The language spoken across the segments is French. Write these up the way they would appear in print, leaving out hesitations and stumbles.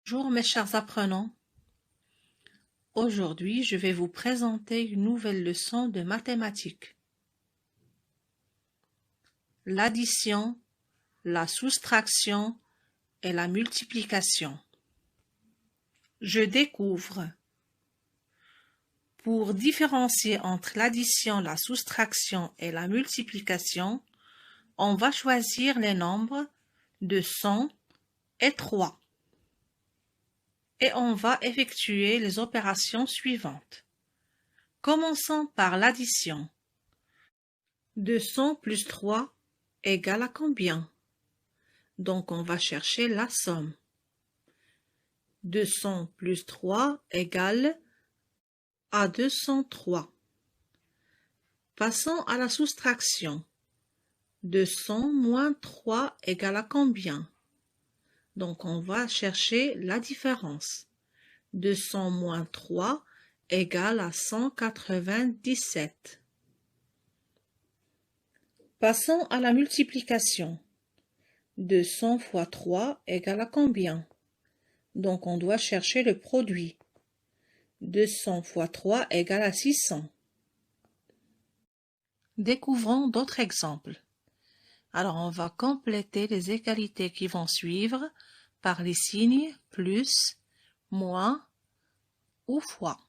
Bonjour mes chers apprenants, aujourd'hui je vais vous présenter une nouvelle leçon de mathématiques. L'addition, la soustraction et la multiplication. Je découvre. Pour différencier entre l'addition, la soustraction et la multiplication, on va choisir les nombres de 100 et 3. Et on va effectuer les opérations suivantes. Commençons par l'addition. 200 plus 3 égale à combien? Donc on va chercher la somme. 200 plus 3 égale à 203. Passons à la soustraction. 200 moins 3 égale à combien? Donc on va chercher la différence. 200 moins 3 égale à 197. Passons à la multiplication. 200 fois 3 égale à combien? Donc on doit chercher le produit. 200 fois 3 égale à 600. Découvrons d'autres exemples. Alors on va compléter les égalités qui vont suivre par les signes plus, moins ou fois.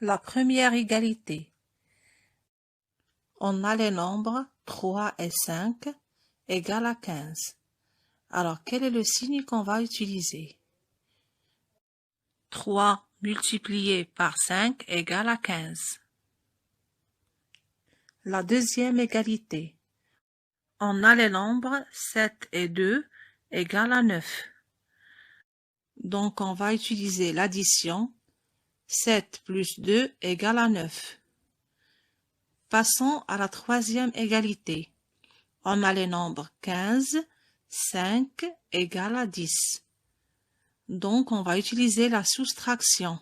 La première égalité. On a les nombres 3 et 5 égale à 15. Alors quel est le signe qu'on va utiliser? 3 multiplié par 5 égale à 15. La deuxième égalité. On a les nombres 7 et 2 égale à 9. Donc on va utiliser l'addition. 7 plus 2 égale à 9. Passons à la troisième égalité. On a les nombres 15, 5 égale à 10. Donc on va utiliser la soustraction.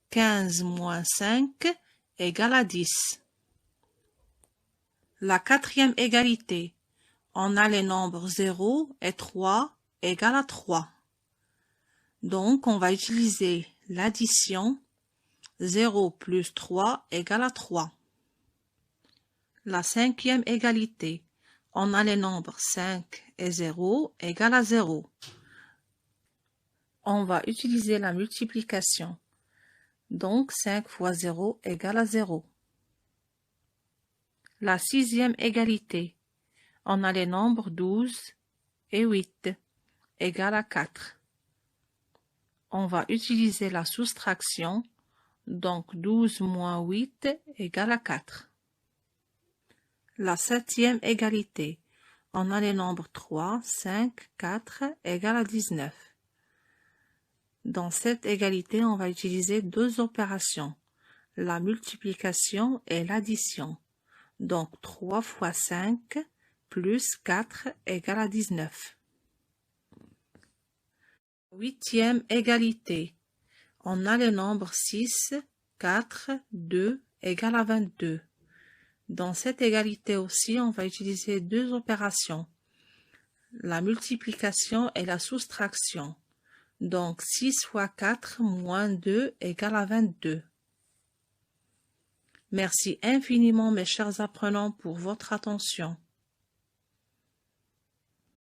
15 moins 5 égale à 10. La quatrième égalité. On a les nombres 0 et 3 égale à 3. Donc on va utiliser l'addition. 0 plus 3 égale à 3. La cinquième égalité. On a les nombres 5 et 0 égale à 0. On va utiliser la multiplication. Donc 5 fois 0 égale à 0. La sixième égalité. On a les nombres 12 et 8 égale à 4. On va utiliser la soustraction. Donc 12 moins 8 égale à 4. La septième égalité. On a les nombres 3, 5, 4 égale à 19. Dans cette égalité, on va utiliser deux opérations, la multiplication et l'addition. Donc 3 fois 5 plus 4 égale à 19. Huitième égalité. On a les nombres 6, 4, 2 égale à 22. Dans cette égalité aussi, on va utiliser deux opérations, la multiplication et la soustraction. Donc 6 fois 4 moins 2 égale à 22. Merci infiniment mes chers apprenants pour votre attention.